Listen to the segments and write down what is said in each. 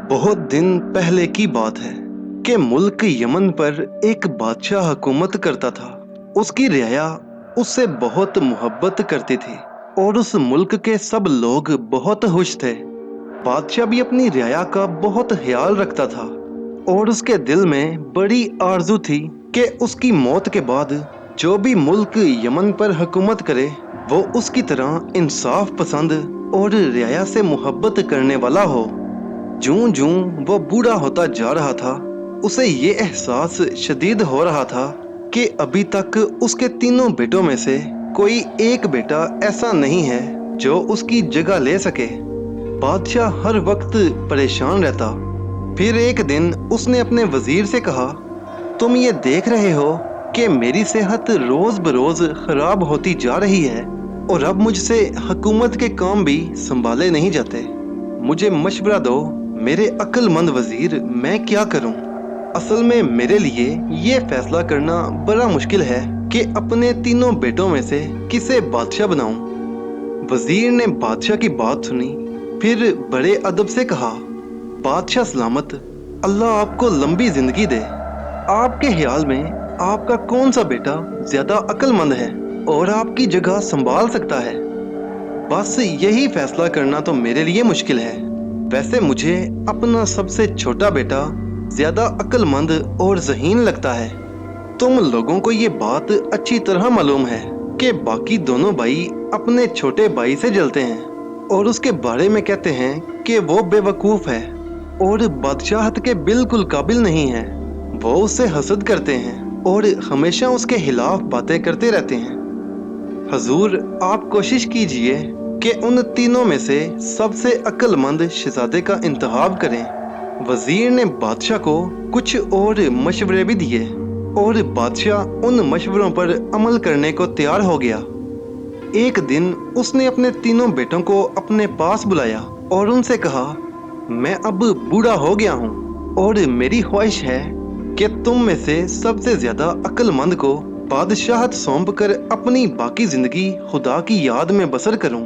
बहुत दिन पहले की बात है कि मुल्क यमन पर एक बादशाह हुकूमत करता था। उसकी रियाया उससे बहुत मोहब्बत करती थी और उस मुल्क के सब लोग बहुत खुश थे। बादशाह भी अपनी रियाया का बहुत ख्याल रखता था और उसके दिल में बड़ी आरजू थी कि उसकी मौत के बाद जो भी मुल्क यमन पर हुकूमत करे वो उसकी तरह इंसाफ पसंद और रियाया से मोहब्बत करने वाला हो। जूं जूं वो बूढ़ा होता जा रहा था, उसे ये एहसास शदीद हो रहा था कि अभी तक उसके तीनों बेटों में से कोई एक बेटा ऐसा नहीं है जो उसकी जगह ले सके। बादशाह हर वक्त परेशान रहता। फिर एक दिन उसने अपने वजीर से कहा, तुम ये देख रहे हो कि मेरी सेहत रोज बरोज खराब होती जा रही है और अब मुझसे हुकूमत के काम भी संभाले नहीं जाते। मुझे मशवरा दो मेरे अक्लमंद वजीर, मैं क्या करूं? असल में मेरे लिए ये फैसला करना बड़ा मुश्किल है कि अपने तीनों बेटों में से किसे बादशाह बनाऊं। वजीर ने बादशाह की बात सुनी, फिर बड़े अदब से कहा, बादशाह सलामत, अल्लाह आपको लंबी जिंदगी दे। आपके ख्याल में आपका कौन सा बेटा ज्यादा अक्लमंद है और आपकी जगह संभाल सकता है? बस यही फैसला करना तो मेरे लिए मुश्किल है। वैसे मुझे अपना सबसे छोटा बेटा ज्यादा अक्लमंद और ज़हीन लगता है। तुम लोगों को ये बात अच्छी तरह मालूम है कि बाकी दोनों भाई अपने छोटे भाई से जलते हैं और उसके बारे में कहते हैं कि वो बेवकूफ़ है और बादशाहत के बिल्कुल काबिल नहीं है। वो उससे हसद करते हैं और हमेशा उसके खिलाफ बातें करते रहते हैं। हजूर, आप कोशिश कीजिए कि उन तीनों में से सबसे अक्लमंद शहजादे का इंतखाब करें। वजीर ने बादशाह को कुछ और मशवरे भी दिए और बादशाह उन मशवरों पर अमल करने को तैयार हो गया। एक दिन उसने अपने तीनों बेटों को अपने पास बुलाया और उनसे कहा, मैं अब बूढ़ा हो गया हूँ और मेरी ख्वाहिश है कि तुम में से सबसे ज्यादा अक्लमंद को बादशाहत सौंप कर अपनी बाकी जिंदगी खुदा की याद में बसर करूं।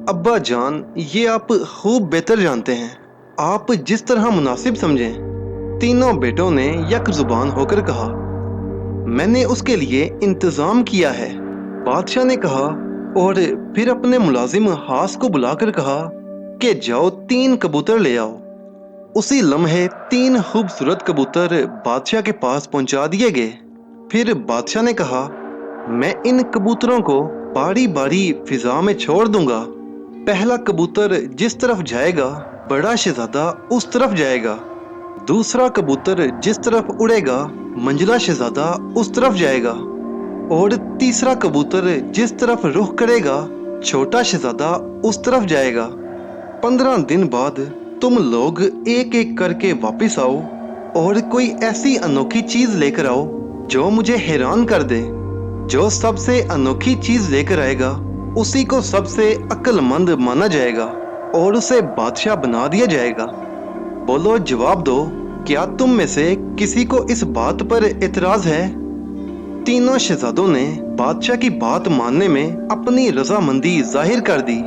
अब्बा जान, ये आप खूब बेहतर जानते हैं, आप जिस तरह मुनासिब समझें। तीनों बेटों ने यक जुबान होकर कहा, मैंने उसके लिए इंतजाम किया है। बादशाह ने कहा और फिर अपने मुलाजिम हास को बुलाकर कहा कि जाओ 3 कबूतर ले आओ। उसी लम्हे 3 खूबसूरत कबूतर बादशाह के पास पहुंचा दिए गए। फिर बादशाह ने कहा, मैं इन कबूतरों को बारी बारी फिजा में छोड़ दूंगा। पहला कबूतर जिस तरफ जाएगा बड़ा शहजादा उस तरफ जाएगा, दूसरा कबूतर जिस तरफ उड़ेगा मंझला शहजादा उस तरफ जाएगा और तीसरा कबूतर जिस तरफ रुख करेगा छोटा शहजादा उस तरफ जाएगा। 15 दिन बाद तुम लोग एक एक करके वापस आओ और कोई ऐसी अनोखी चीज लेकर आओ जो मुझे हैरान कर दे। जो सबसे अनोखी चीज लेकर आएगा उसी को सबसे अक्लमंद माना जाएगा और उसे बादशाह बना दिया जाएगा। बोलो, जवाब दो, क्या तुम में से किसी को इस बात पर एतराज है? तीनों शहजादों ने बादशाह की बात मानने में अपनी रजामंदी जाहिर कर दी।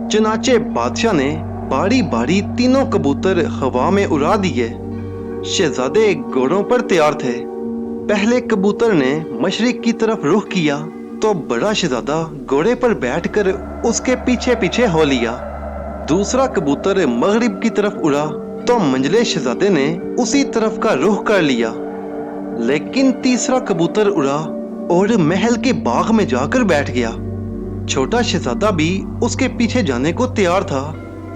चनाचे बादशाह ने बारी बारी तीनों कबूतर हवा में उड़ा दिए। शहजादे घोड़ों पर तैयार थे। पहले कबूतर ने मशरिक की तरफ रुख किया तो बड़ा शहजादा घोड़े पर बैठकर उसके पीछे पीछे हो लिया। दूसरा कबूतर मगरिब की तरफ उड़ा तो मंझले शहजादे ने उसी तरफ का रुख कर लिया। लेकिन तीसरा कबूतर उड़ा और महल के बाग में जाकर बैठ गया। छोटा शहजादा भी उसके पीछे जाने को तैयार था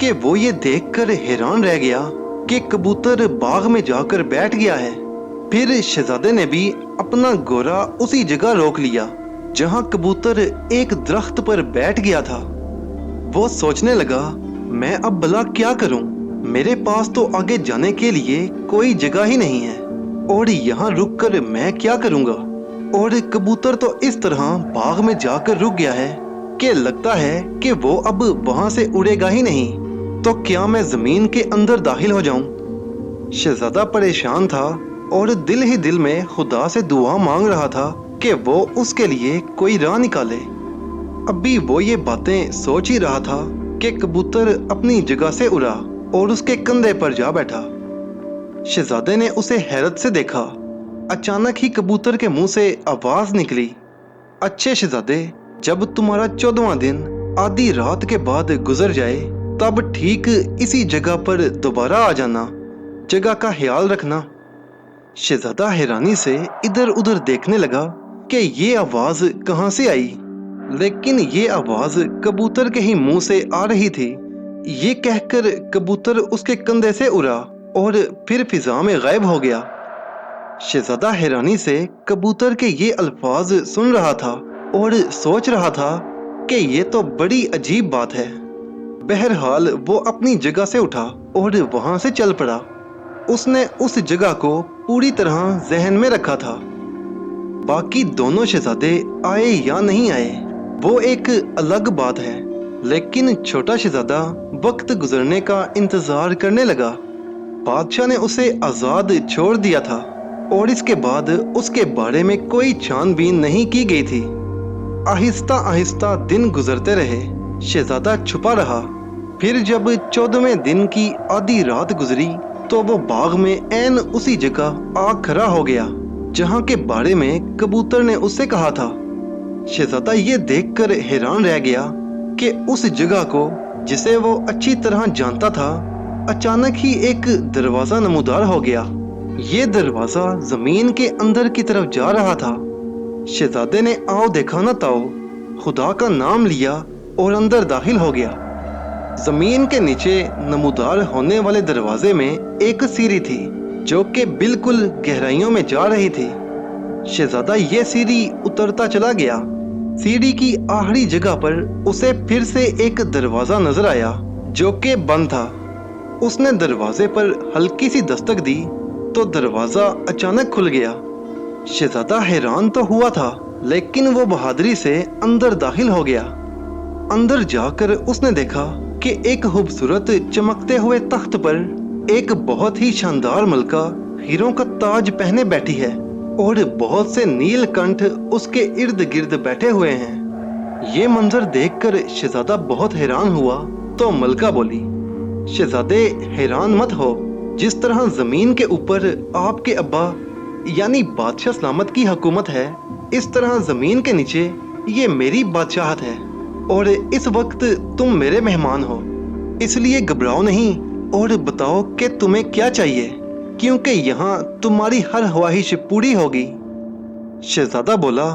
कि वो ये देखकर हैरान रह गया कि कबूतर बाग में जाकर बैठ गया है। फिर शहजादे ने भी अपना घोड़ा उसी जगह रोक लिया जहां कबूतर एक दरख्त पर बैठ गया था। वो सोचने लगा, मैं अब भला क्या करूं? मेरे पास तो आगे जाने के लिए कोई जगह ही नहीं है और यहाँ रुककर मैं क्या करूंगा? और कबूतर तो इस तरह बाग में जाकर रुक गया है कि लगता है कि वो अब वहां से उड़ेगा ही नहीं। तो क्या मैं जमीन के अंदर दाखिल हो जाऊं? शहजादा परेशान था और दिल ही दिल में खुदा से दुआ मांग रहा था कि वो उसके लिए कोई राह निकाले। अभी वो ये बातें सोच ही रहा था कि कबूतर अपनी जगह से उड़ा और उसके कंधे पर जा बैठा। शहजादे ने उसे हैरत से देखा। अचानक ही कबूतर के मुंह से आवाज निकली, अच्छे शहजादे, जब तुम्हारा 14वां दिन आधी रात के बाद गुजर जाए तब ठीक इसी जगह पर दोबारा आ जाना, जगह का ख्याल रखना। शहजादा हैरानी से इधर उधर देखने लगा कि ये आवाज कहाँ से आई, लेकिन ये आवाज कबूतर के ही मुंह से आ रही थी। ये कहकर कबूतर उसके कंधे से उड़ा और फिर फिजा में गायब हो गया। शहजादा हैरानी से कबूतर के ये अल्फाज सुन रहा था और सोच रहा था कि ये तो बड़ी अजीब बात है। बहरहाल वो अपनी जगह से उठा और वहां से चल पड़ा। उसने उस जगह को पूरी तरह जहन में रखा था। बाकी दोनों शहजादे आए या नहीं आए वो एक अलग बात है, लेकिन छोटा शहजादा वक्त गुजरने का इंतजार करने लगा। बादशाह ने उसे आजाद छोड़ दिया था और इसके बाद उसके बारे में कोई छानबीन नहीं की गई थी। आहिस्ता आहिस्ता दिन गुजरते रहे। शहजादा छुपा रहा। फिर जब 14वें दिन की आधी रात गुजरी तो वो बाग में ऐन उसी जगह आ खड़ा हो गया जहाँ के बारे में कबूतर ने उससे कहा था। शहजादा ये देखकर हैरान रह गया कि उस जगह को जिसे वो अच्छी तरह जानता था अचानक ही एक दरवाजा नमूदार हो गया। ये दरवाजा जमीन के अंदर की तरफ जा रहा था। शहजादे ने आओ देखा ना ताओ, खुदा का नाम लिया और अंदर दाखिल हो गया। जमीन के नीचे नमूदार होने वाले दरवाजे में एक सीढ़ी थी जो कि बिल्कुल गहराइयों में जा रही थी। शहजादा ये सीढ़ी उतरता चला गया। सीढ़ी की आखिरी जगह पर उसे फिर से एक दरवाजा नजर आया जो कि बंद था। उसने दरवाजे पर हल्की सी दस्तक दी तो दरवाजा अचानक खुल गया। शहजादा हैरान तो हुआ था, लेकिन वो बहादुरी से अंदर दाखिल हो गया। अंदर जाकर उसने देखा कि एक खूबसूरत चमकते हुए तख्त पर एक बहुत ही शानदार मलका हीरों का ताज पहने बैठी है और बहुत से नीलकंठ उसके इर्द गिर्द बैठे हुए हैं। ये मंजर देखकर शहजादा बहुत हैरान हुआ तो मलका बोली, शहजादे हैरान मत हो, जिस तरह जमीन के ऊपर आपके अब्बा यानी बादशाह सलामत की हुकूमत है, इस तरह जमीन के नीचे ये मेरी बादशाहत है और इस वक्त तुम मेरे मेहमान हो, इसलिए घबराओ नहीं और बताओ कि तुम्हें क्या चाहिए, क्योंकि यहाँ तुम्हारी हर ख्वाहिश पूरी होगी। शहजादा बोला,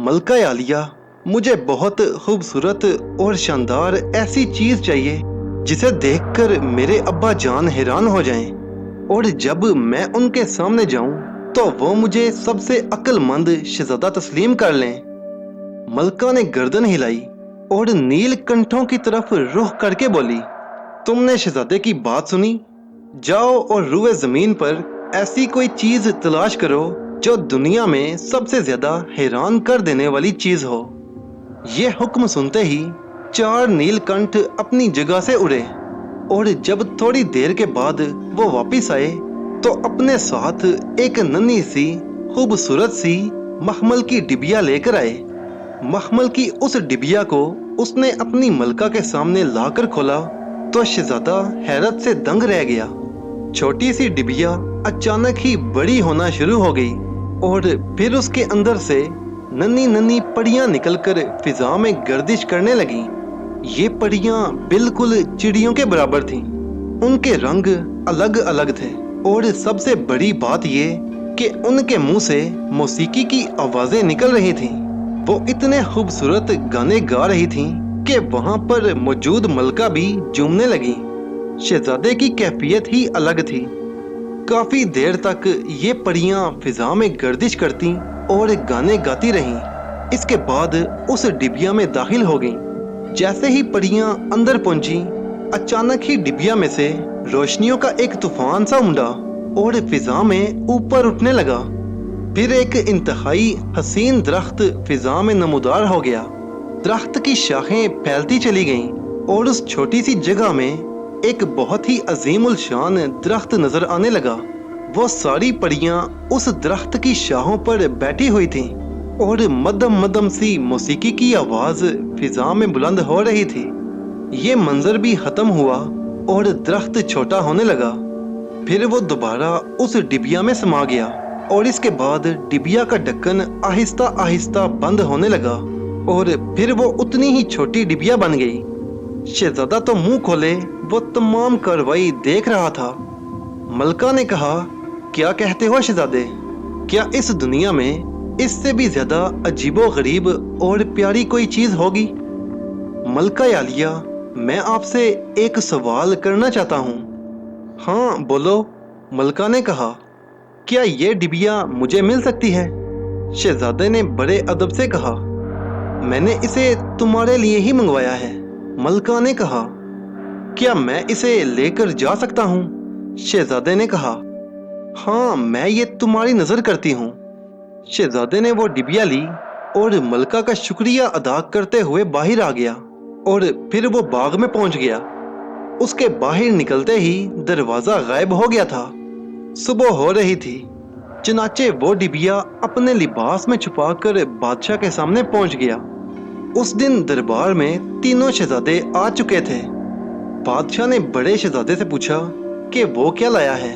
मलका आलिया, मुझे बहुत खूबसूरत और शानदार ऐसी चीज चाहिए जिसे देखकर मेरे अब्बा जान हैरान हो जाएं और जब मैं उनके सामने जाऊं तो वो मुझे सबसे अक्लमंद शहजादा तस्लीम कर लें। मलका ने गर्दन हिलाई और नीलकंठों की तरफ रुख करके बोली, तुमने शहजादे की बात सुनी, जाओ और रुए जमीन पर ऐसी कोई चीज तलाश करो जो दुनिया में सबसे ज्यादा हैरान कर देने वाली चीज हो। ये हुक्म सुनते ही 4 नीलकंठ अपनी जगह से उड़े और जब थोड़ी देर के बाद वो वापस आए तो अपने साथ एक नन्ही सी खूबसूरत सी मखमल की डिबिया लेकर आए। मखमल की उस डिबिया को उसने अपनी मलका के सामने लाकर खोला तो शहजादा हैरत से दंग रह गया। छोटी सी डिबिया अचानक ही बड़ी होना शुरू हो गई और फिर उसके अंदर से नन्ही नन्ही पड़ियां निकलकर फिजा में गर्दिश करने लगीं। ये पड़ियां बिल्कुल चिड़ियों के बराबर थीं। उनके रंग अलग अलग थे और सबसे बड़ी बात ये कि उनके मुंह से मौसीकी की आवाजें निकल रही थीं। वो इतने खूबसूरत गाने गा रही थीं कि वहां पर मौजूद मलका भी झूमने लगी। शहजादे की कैफियत ही अलग थी। काफी देर तक ये पड़ियां फिजा में गर्दिश करती और गाने गाती रहीं। इसके बाद उस डिबिया में दाखिल हो गईं। जैसे ही पड़ियां अंदर पहुंची, अचानक ही डिबिया में से रोशनियों का एक तूफान सा उमड़ा और फिजा में ऊपर उठने लगा। फिर एक इंतहाई हसीन दरख्त फिजा में नमूदार हो गया। दरख्त की शाखें फैलती चली गईं और उस छोटी सी जगह में एक बहुत ही अजीमुल शान दरख्त नजर आने लगा। वो सारी पड़ियां उस दरख्त की शाखों पर बैठी हुई थीं और मदम मदम सी मौसीकी की आवाज फिजा में बुलंद हो रही थी। ये मंजर भी खत्म हुआ और दरख्त छोटा होने लगा। फिर वो दोबारा उस डिबिया में समा गया और इसके बाद डिबिया का ढक्कन आहिस्ता आहिस्ता बंद होने लगा और फिर वो उतनी ही छोटी डिबिया बन गई। शहजादा तो मुंह खोले वो तमाम कार्रवाई देख रहा था। मलका ने कहा, क्या कहते हो शहजादे, क्या इस दुनिया में इससे भी ज्यादा अजीबो गरीब और प्यारी कोई चीज होगी? मलका आलिया, मैं आपसे एक सवाल करना चाहता हूँ। हाँ बोलो, मलका ने कहा। क्या ये डिबिया मुझे मिल सकती है? शहजादे ने बड़े अदब से कहा, मैंने इसे तुम्हारे लिए ही मंगवाया है। मलका ने कहा, क्या मैं इसे लेकर जा सकता हूँ? शहजादे ने कहा, हाँ मैं ये तुम्हारी नजर करती हूँ। शहजादे ने वो डिबिया ली और मलका का शुक्रिया अदा करते हुए बाहर आ गया और फिर वो बाग में पहुंच गया। उसके बाहर निकलते ही दरवाजा गायब हो गया था। सुबह हो रही थी, चनाचे वो डिबिया अपने लिबास में छुपाकर बादशाह के सामने पहुंच गया। उस दिन दरबार में तीनों शहजादे आ चुके थे। बादशाह ने बड़े शहजादे से पूछा कि वो क्या लाया है।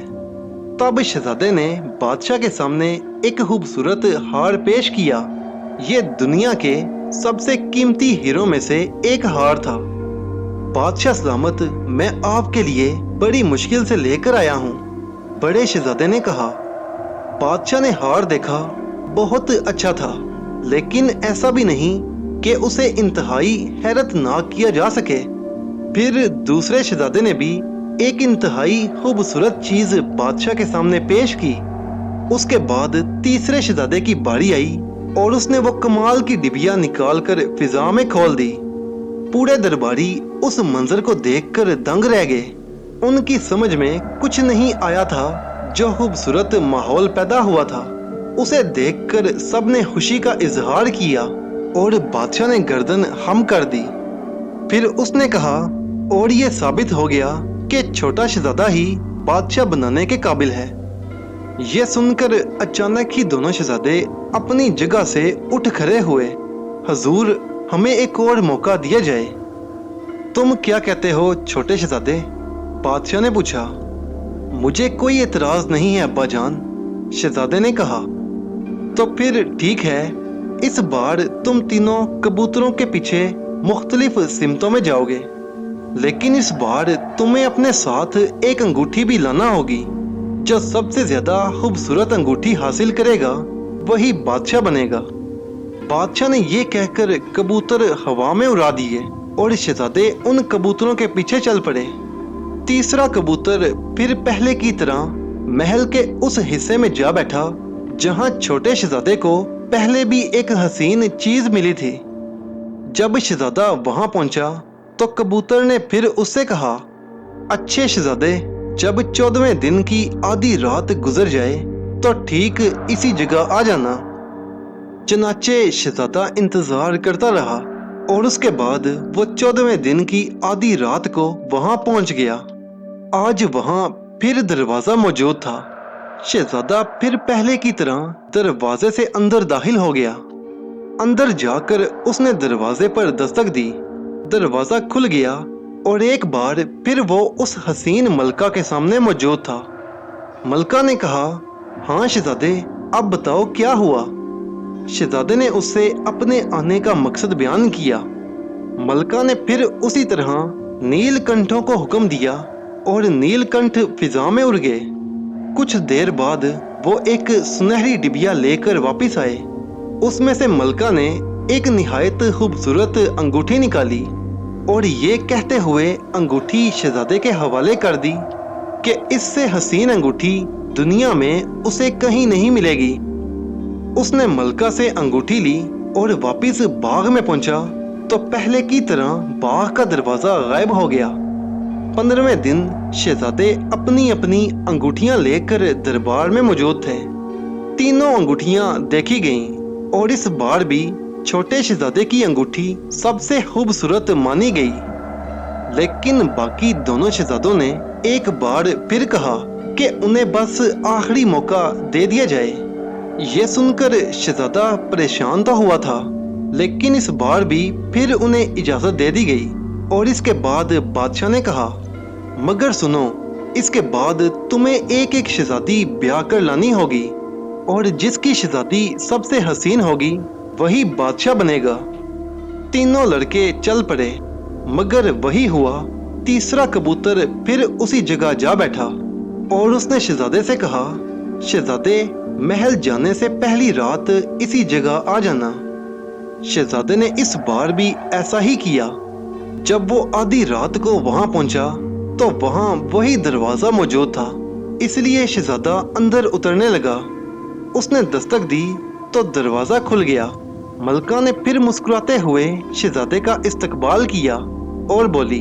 तब शहजादे ने बादशाह के सामने एक खूबसूरत हार पेश किया। ये दुनिया के सबसे कीमती हीरों में से एक हार था। बादशाह सलामत, मैं आपके लिए बड़ी मुश्किल से लेकर आया हूँ, बड़े शहजादे ने कहा। बादशाह ने हार देखा, बहुत अच्छा था, लेकिन ऐसा भी नहीं कि उसे इंतहाई हैरतनाक किया जा सके। फिर दूसरे शहजादे ने भी एक इंतहाई खूबसूरत चीज बादशाह के सामने पेश की। उसके बाद तीसरे शहजादे की बारी आई और उसने वो कमाल की डिबिया निकालकर फिजा में खोल दी। पूरे दरबारी उस मंजर को देखकर दंग रह गए। उनकी समझ में कुछ नहीं आया था। जो खूबसूरत माहौल पैदा हुआ था उसे देखकर सबने खुशी का इजहार किया और बादशाह ने गर्दन हम कर दी। फिर उसने कहा, और ये साबित हो गया कि छोटा शहजादा ही बादशाह बनाने के काबिल है। ये सुनकर अचानक ही दोनों शहजादे अपनी जगह से उठ खड़े हुए। हजूर, हमें एक और मौका दिया जाए। तुम क्या कहते हो छोटे शहजादे? बादशाह ने पूछा। मुझे कोई एतराज नहीं है अब्बा जान, शहजादे ने कहा। तो फिर ठीक है, इस बार तुम तीनों कबूतरों के पीछे मुख्तलिफ सिमतों में जाओगे, लेकिन इस बार तुम्हें अपने साथ एक अंगूठी भी लाना होगी। जो सबसे ज्यादा खूबसूरत अंगूठी हासिल करेगा वही बादशाह बनेगा। बादशाह ने ये कहकर कबूतर हवा में उड़ा दिए और शहजादे उन कबूतरों के पीछे चल पड़े। तीसरा कबूतर फिर पहले की तरह महल के उस हिस्से में जा बैठा जहां छोटे शहजादे को पहले भी एक हसीन चीज मिली थी। जब शहजादा वहां पहुंचा तो कबूतर ने फिर उससे कहा, अच्छे शहजादे, जब 14वें दिन की आधी रात गुजर जाए तो ठीक इसी जगह आ जाना। चनाचे शहजादा इंतजार करता रहा और उसके बाद वो 14वें दिन की आधी रात को वहां पहुंच गया। आज वहां फिर दरवाजा मौजूद था। शहजादा फिर पहले की तरह दरवाजे से अंदर दाखिल हो गया। अंदर जाकर उसने दरवाजे पर दस्तक दी। दरवाजा खुल गया और एक बार फिर वो उस हसीन मलका के सामने मौजूद था। मलका ने कहा, हाँ शहजादे, अब बताओ क्या हुआ। शहजादे ने उससे अपने आने का मकसद बयान किया। मलका ने फिर उसी तरह नीलकंठों को हुक्म दिया और नीलकंठ फिजा में उड़ गए। कुछ देर बाद वो एक सुनहरी डिबिया लेकर वापस आए। उसमें से मलका ने एक निहायत खूबसूरत अंगूठी निकाली और ये कहते हुए अंगूठी शहजादे के हवाले कर दी कि इससे हसीन अंगूठी दुनिया में उसे कहीं नहीं मिलेगी। उसने मलका से अंगूठी ली और वापस बाग में पहुंचा तो पहले की तरह बाग का दरवाजा गायब हो गया। 15वें दिन शहजादे अपनी अपनी अंगूठियां लेकर दरबार में मौजूद थे। तीनों अंगूठियां देखी गईं और इस बार भी छोटे शहजादे की अंगूठी सबसे खूबसूरत मानी गई। लेकिन बाकी दोनों शहजादों ने एक बार फिर कहा कि उन्हें बस आखिरी मौका दे दिया जाए। ये सुनकर शहजादा परेशान तो हुआ था, लेकिन इस बार भी फिर उन्हें इजाजत दे दी गई और इसके बाद बादशाह ने कहा, मगर सुनो, इसके बाद तुम्हें एक एक शहजादी ब्याह कर लानी होगी, और जिसकी शहजादी सबसे हसीन होगी वही बादशाह बनेगा। तीनों लड़के चल पड़े, मगर वही हुआ, तीसरा कबूतर फिर उसी जगह जा बैठा और उसने शहजादे से कहा, शहजादे, महल जाने से पहली रात इसी जगह आ जाना। शहजादे ने इस बार भी ऐसा ही किया। जब वो आधी रात को वहां पहुंचा तो वहां वही दरवाजा मौजूद था, इसलिए शहजादा अंदर उतरने लगा। उसने दस्तक दी तो दरवाजा खुल गया। मलका ने फिर मुस्कुराते हुए शहजादे का इस्तकबाल किया और बोली,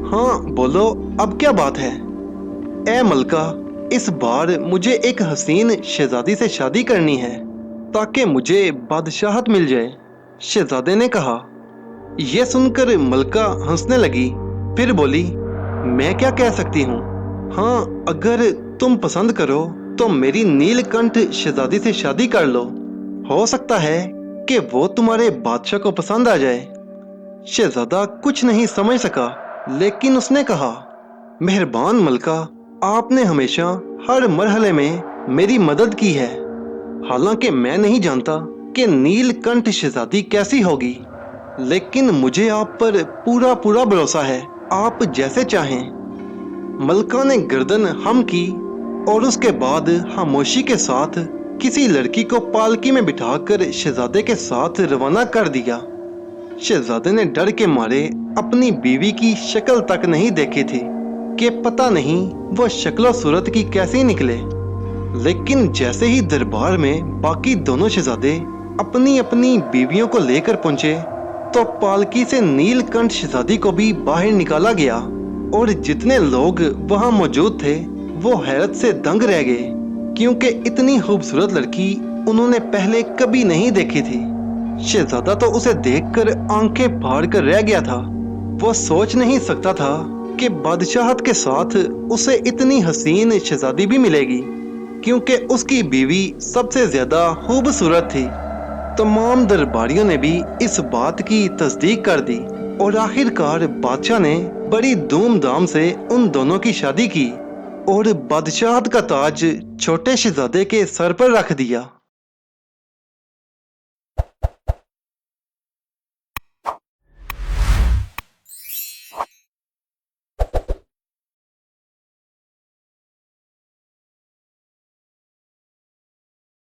हाँ बोलो, अब क्या बात है? ए मलका, इस बार मुझे एक हसीन शहजादी से शादी करनी है ताकि मुझे बादशाहत मिल जाए। शहजादे ने कहा। यह सुनकर मलका हंसने लगी, फिर बोली, मैं क्या कह सकती हूँ? हाँ, अगर तुम पसंद करो तो मेरी नीलकंठ शहजादी से शादी कर लो। हो सकता है कि वो तुम्हारे बादशाह को पसंद आ जाए। शहजादा कुछ नहीं समझ सका, लेकिन उसने कहा, मेहरबान मलका, आपने हमेशा हर मरहले में मेरी मदद की है। हालांकि मैं नहीं जानता कि नीलकंठ शहजादी कैसी होगी, लेकिन मुझे आप पर पूरा पूरा भरोसा है। आप जैसे चाहें। मलका ने गर्दन हम की और उसके बाद खामोशी के साथ किसी लड़की को पालकी में बिठाकर शहजादे के साथ रवाना कर दिया। शहजादे ने डर के मारे अपनी बीवी की शक्ल तक नहीं देखी थी कि पता नहीं वो शक्ल सूरत की कैसी निकले। लेकिन जैसे ही दरबार में बाकी दोनों शहजादे अपनी अपनी बीवियों को लेकर पहुंचे तो पालकी से नीलकंठ शहजादी को भी बाहर निकाला गया, और जितने लोग वहां मौजूद थे वो हैरत से दंग रह गए, क्योंकि इतनी खूबसूरत लड़की उन्होंने पहले कभी नहीं देखी थी। शहजादा तो उसे देखकर आंखें फाड़ कर रह गया था। वो सोच नहीं सकता था कि बादशाहत के साथ उसे इतनी हसीन शहजादी भी मिलेगी, क्योंकि उसकी बीवी सबसे ज्यादा खूबसूरत थी। तमाम दरबारियों ने भी इस बात की तस्दीक कर दी, और आखिरकार बादशाह ने बड़ी धूमधाम से उन दोनों की शादी की और बादशाहत का ताज छोटे शहजादे के सर पर रख दिया।